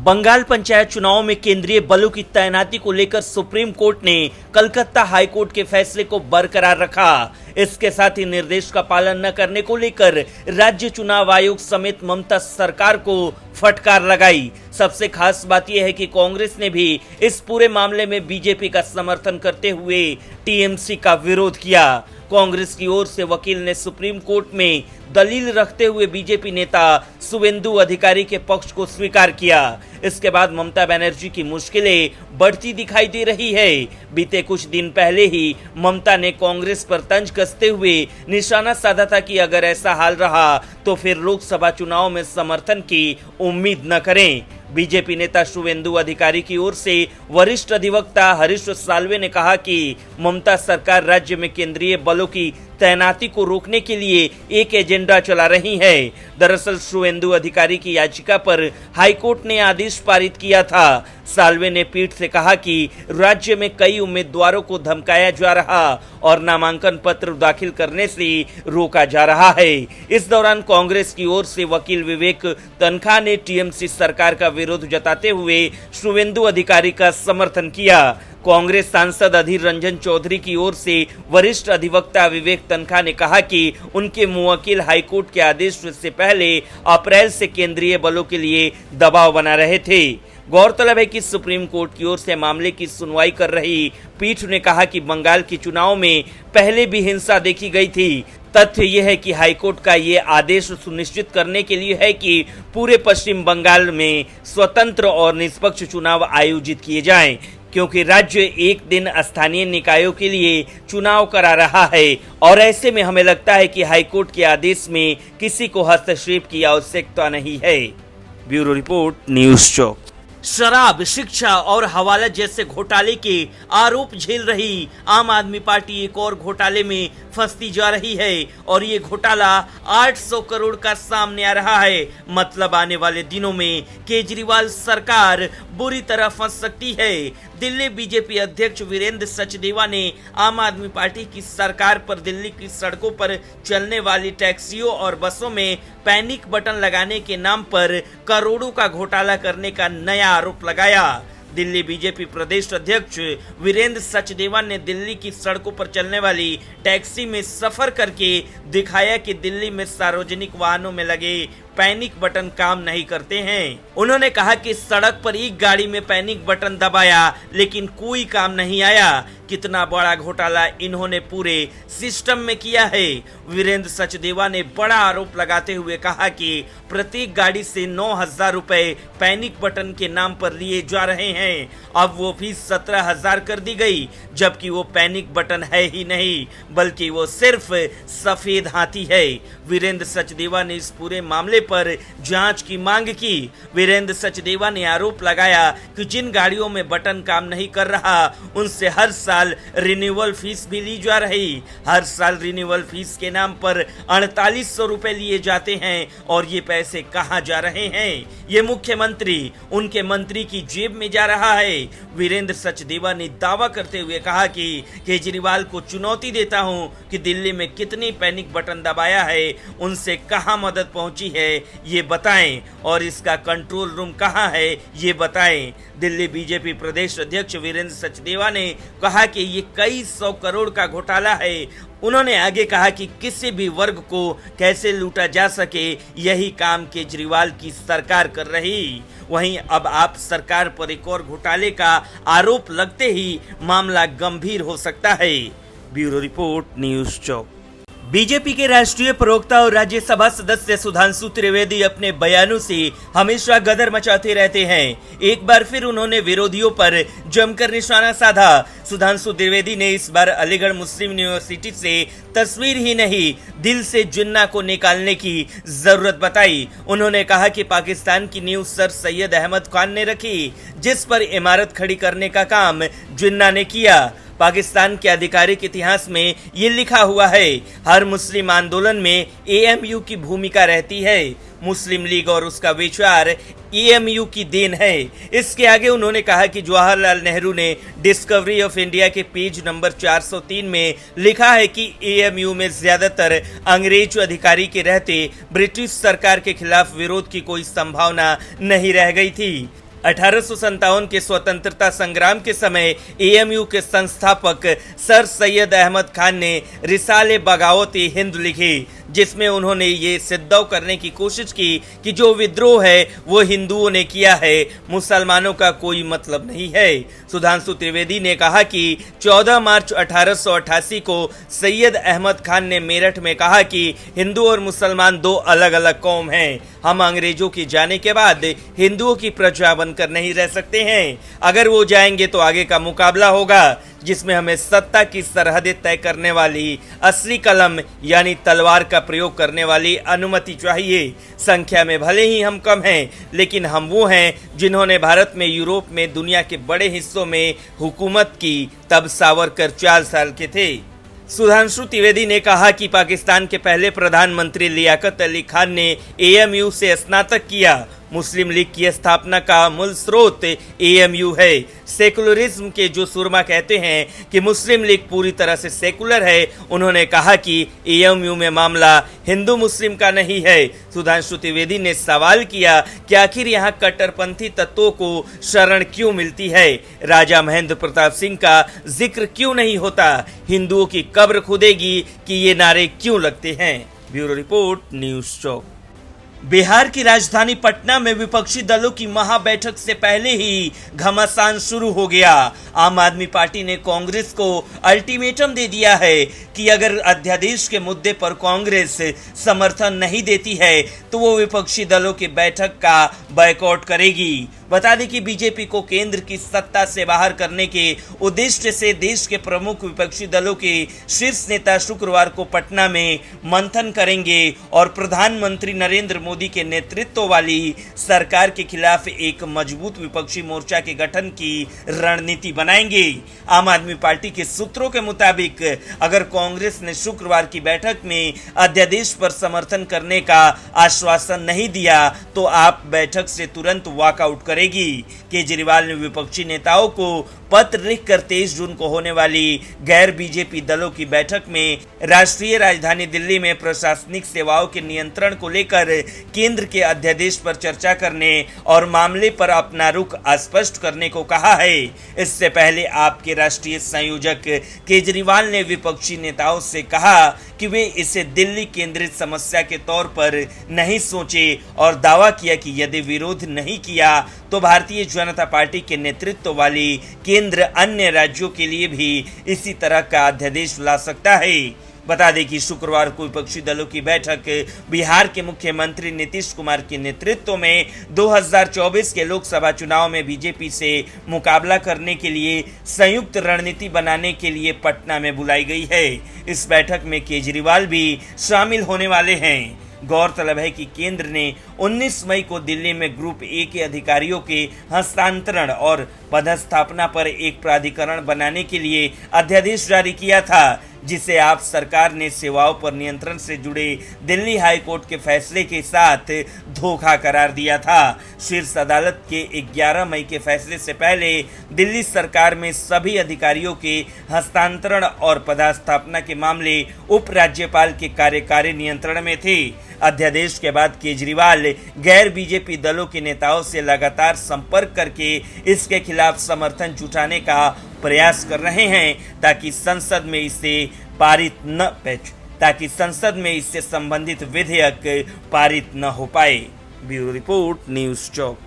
बंगाल पंचायत चुनाव में केंद्रीय बलों की तैनाती को लेकर सुप्रीम कोर्ट ने कलकत्ता हाई कोर्ट के फैसले को बरकरार रखा। इसके साथ ही निर्देश का पालन न करने को लेकर राज्य चुनाव आयोग समेत ममता सरकार को फटकार लगाई। सबसे खास बात यह है कि कांग्रेस ने भी इस पूरे मामले में बीजेपी का समर्थन करते हुए टीएमसी का विरोध किया। कांग्रेस की ओर से वकील ने सुप्रीम कोर्ट में दलील रखते हुए बीजेपी नेता शुवेंदु अधिकारी के पक्ष को स्वीकार किया। इसके बाद ममता बनर्जी की मुश्किलें बढ़ती दिखाई दे रही है। बीते कुछ दिन पहले ही ममता ने कांग्रेस पर तंज कसते हुए निशाना साधा था कि अगर ऐसा हाल रहा तो फिर लोकसभा चुनाव में समर्थन की उम्मीद न करें। बीजेपी नेता शुवेंदु अधिकारी की ओर से वरिष्ठ अधिवक्ता हरीश साल्वे ने कहा कि ममता सरकार राज्य में केंद्रीय बलों की तैनाती को रोकने के लिए एक एजेंडा चला रही है। दरअसल शुवेंदु अधिकारी की याचिका पर हाईकोर्ट ने आदेश पारित किया था। साल्वे ने पीठ से कहा कि राज्य में कई उम्मीदवारों को धमकाया जा रहा और नामांकन पत्र दाखिल करने से रोका जा रहा है। इस दौरान कांग्रेस की ओर से वकील विवेक तनखा ने टीएमसी सरकार का विरोध जताते हुए शुवेंदु अधिकारी का समर्थन किया। कांग्रेस सांसद अधीर रंजन चौधरी की ओर से वरिष्ठ अधिवक्ता विवेक तनखा ने कहा कि उनके मुवक्किल हाईकोर्ट के आदेश से पहले अप्रैल से केंद्रीय बलों के लिए दबाव बना रहे थे। गौरतलब है कि सुप्रीम कोर्ट की ओर से मामले की सुनवाई कर रही पीठ ने कहा कि बंगाल के चुनाव में पहले भी हिंसा देखी गई थी। तथ्य यह है कि हाईकोर्ट का ये आदेश सुनिश्चित करने के लिए है कि पूरे पश्चिम बंगाल में स्वतंत्र और निष्पक्ष चुनाव आयोजित किए जाएं, क्योंकि राज्य एक दिन स्थानीय निकायों के लिए चुनाव करा रहा है और ऐसे में हमें लगता है कि हाईकोर्ट के आदेश में किसी को हस्तक्षेप की आवश्यकता नहीं है। ब्यूरो रिपोर्ट, न्यूज़ चौक। शराब, शिक्षा और हवाला जैसे घोटाले के आरोप झेल रही आम आदमी पार्टी एक और घोटाले में फंसती जा रही है और ये घोटाला 800 करोड़ का सामने आ रहा है। मतलब आने वाले दिनों में केजरीवाल सरकार बुरी तरह फंस सकती है। दिल्ली बीजेपी अध्यक्ष वीरेंद्र सचदेवा ने आम आदमी पार्टी की सरकार पर दिल्ली की सड़कों पर चलने वाली टैक्सियों और बसों में पैनिक बटन लगाने के नाम पर करोड़ों का घोटाला करने का नया आरोप लगाया। दिल्ली बीजेपी प्रदेश अध्यक्ष वीरेंद्र सचदेवा ने दिल्ली की सड़कों पर चलने वाली टैक्सी में सफर करके दिखाया कि दिल्ली में सार्वजनिक वाहनों में लगे पैनिक बटन काम नहीं करते हैं। उन्होंने कहा कि सड़क पर एक गाड़ी में पैनिक बटन दबाया लेकिन कोई काम नहीं आया। कितना बड़ा घोटाला इन्होंने पूरे सिस्टम में किया है। वीरेंद्र सचदेवा ने बड़ा आरोप लगाते हुए कहा कि प्रत्येक गाड़ी से 9,000 रुपए पैनिक बटन के नाम पर लिए जा रहे हैं। अब वो फीस 17,000 कर दी गई, जबकि वो पैनिक बटन है ही नहीं बल्कि वो सिर्फ सफेद हाथी है। वीरेंद्र सचदेवा ने इस पूरे मामले पर जांच की मांग की। वीरेंद्र सचदेवा ने आरोप लगाया कि जिन गाड़ियों में बटन काम नहीं कर रहा उनसे हर साल रिन्यूअल फीस भी ली जा रही। हर साल रिन्यूअल फीस के नाम पर 4800 रुपए लिए जाते हैं और ये पैसे कहां जा रहे हैं? ये मुख्यमंत्री, उनके मंत्री की जेब में जा रहा है। वीरेंद्र सचदेवा ने दावा करते हुए कहा कि केजरीवाल को चुनौती देता हूं कि दिल्ली में कितनी पैनिक बटन दबाया है, उनसे कहां मदद पहुंची है ये बताएं और इसका कंट्रोल रूम कहां है ये बताएं। दिल्ली बीजेपी प्रदेश अध्यक्ष वीरेंद्र सचदेवा ने कहा कि ये कई 100 करोड़ का घोटाला है। उन्होंने आगे कहा कि किसी भी वर्ग को कैसे लूटा जा सके यही काम केजरीवाल की सरकार कर रही। वहीं अब आप सरकार पर एक और घोटाले का आरोप लगते ही मामला गंभीर हो सकता है। ब्यूरो रिपोर्ट, न्यूज़ चौक। बीजेपी के राष्ट्रीय प्रवक्ता और राज्यसभा सदस्य सुधांशु त्रिवेदी अपने बयानों से हमेशा गदर मचाते रहते हैं। एक बार फिर उन्होंने विरोधियों पर जमकर निशाना साधा। सुधांशु त्रिवेदी ने इस बार अलीगढ़ मुस्लिम यूनिवर्सिटी से तस्वीर ही नहीं दिल से जिन्ना को निकालने की जरूरत बताई। उन्होंने कहा कि पाकिस्तान की नींव सर सैयद अहमद खान ने रखी, जिस पर इमारत खड़ी करने का काम जिन्ना ने किया। पाकिस्तान के आधिकारिक इतिहास में ये लिखा हुआ है, हर मुस्लिम आंदोलन में एएमयू की भूमिका रहती है। मुस्लिम लीग और उसका विचार एएमयू की देन है। इसके आगे उन्होंने कहा कि जवाहरलाल नेहरू ने डिस्कवरी ऑफ इंडिया के पेज नंबर 403 में लिखा है कि एएमयू में ज्यादातर अंग्रेज अधिकारी के रहते ब्रिटिश सरकार के खिलाफ विरोध की कोई संभावना नहीं रह गई थी। 1857 के स्वतंत्रता संग्राम के समय एएमयू के संस्थापक सर सैयद अहमद खान ने रिसाले बगावत-ए हिंद लिखी, जिसमें उन्होंने ये सिद्ध करने की कोशिश की कि जो विद्रोह है वो हिंदुओं ने किया है, मुसलमानों का कोई मतलब नहीं है। सुधांशु त्रिवेदी ने कहा कि 14 मार्च 1888 को सैयद अहमद खान ने मेरठ में कहा कि हिंदू और मुसलमान दो अलग अलग कौम हैं। हम अंग्रेजों के जाने के बाद हिंदुओं की प्रजा बनकर नहीं रह सकते हैं। अगर वो जाएंगे तो आगे का मुकाबला होगा, जिसमें हमें सत्ता की सरहदें तय करने वाली असली कलम यानी तलवार का प्रयोग करने वाली अनुमति चाहिए। संख्या में भले ही हम कम हैं, लेकिन हम वो हैं जिन्होंने भारत में, यूरोप में, दुनिया के बड़े हिस्सों में हुकूमत की। तब सावरकर 4 साल के थे। सुधांशु त्रिवेदी ने कहा कि पाकिस्तान के पहले प्रधानमंत्री लियाकत अली खान ने एएमयू से स्नातक किया। मुस्लिम लीग की स्थापना का मूल स्रोत एएमयू है। सेकुलरिज्म के जो सुरमा कहते हैं कि मुस्लिम लीग पूरी तरह से सेकुलर है, उन्होंने कहा कि एएमयू में मामला हिंदू मुस्लिम का नहीं है। सुधांशु त्रिवेदी ने सवाल किया कि आखिर यहाँ कट्टरपंथी तत्वों को शरण क्यों मिलती है, राजा महेंद्र प्रताप सिंह का जिक्र क्यों नहीं होता, हिंदुओं की कब्र खुदेगी कि ये नारे क्यों लगते हैं। ब्यूरो रिपोर्ट, न्यूज़ चौक। बिहार की राजधानी पटना में विपक्षी दलों की महाबैठक से पहले ही घमासान शुरू हो गया। आम आदमी पार्टी ने कांग्रेस को अल्टीमेटम दे दिया है कि अगर अध्यादेश के मुद्दे पर कांग्रेस समर्थन नहीं देती है तो वो विपक्षी दलों की बैठक का बायकॉट करेगी। बता दें कि बीजेपी को केंद्र की सत्ता से बाहर करने के उद्देश्य से देश के प्रमुख विपक्षी दलों के शीर्ष नेता शुक्रवार को पटना में मंथन करेंगे और प्रधानमंत्री नरेंद्र मोदी के नेतृत्व वाली सरकार के खिलाफ एक मजबूत विपक्षी मोर्चा के गठन की रणनीति बनाएंगे। आम आदमी पार्टी के सूत्रों के मुताबिक अगर कांग्रेस ने शुक्रवार की बैठक में अध्यादेश पर समर्थन करने का आश्वासन नहीं दिया तो आप बैठक से तुरंत वॉकआउट करेगी। केजरीवाल ने विपक्षी नेताओं को पत्र लिखकर 23 जून को होने वाली गैर बीजेपी दलों की बैठक में राष्ट्रीय राजधानी दिल्ली में प्रशासनिक सेवाओं के नियंत्रण को लेकर केंद्र के अध्यादेश पर चर्चा करने और मामले पर अपना रुख स्पष्ट करने को कहा है। इससे पहले आपके राष्ट्रीय संयोजक केजरीवाल ने विपक्षी नेताओं से कहा कि वे इसे दिल्ली केंद्रित समस्या के तौर पर नहीं सोचे और दावा किया कि यदि विरोध नहीं किया तो भारतीय जनता पार्टी के नेतृत्व वाली केंद्र अन्य राज्यों के लिए भी इसी तरह का अध्यादेश ला सकता है। बता दें कि शुक्रवार को विपक्षी दलों की बैठक बिहार के मुख्यमंत्री नीतीश कुमार के नेतृत्व में 2024 के लोकसभा चुनाव में बीजेपी से मुकाबला करने के लिए संयुक्त रणनीति बनाने के लिए पटना में बुलाई गई है। इस बैठक में केजरीवाल भी शामिल होने वाले हैं। गौरतलब है कि केंद्र ने 19 मई को दिल्ली में ग्रुप ए के अधिकारियों के हस्तांतरण और पदस्थापना पर एक प्राधिकरण बनाने के लिए अध्यादेश जारी किया था, जिसे आप सरकार ने सेवाओं पर नियंत्रण से जुड़े दिल्ली हाई कोर्ट के फैसले के साथ धोखा करार दिया था। शीर्ष अदालत के 11 मई के फैसले से पहले दिल्ली सरकार में सभी अधिकारियों के हस्तांतरण और पदस्थापना के मामले उप राज्यपाल के कार्यकारी नियंत्रण में थे। अध्यादेश के बाद केजरीवाल गैर बीजेपी दलों के नेताओं से लगातार संपर्क करके इसके खिलाफ समर्थन जुटाने का प्रयास कर रहे हैं ताकि संसद में इससे संबंधित विधेयक पारित न हो पाए। ब्यूरो रिपोर्ट, न्यूज़ चौक।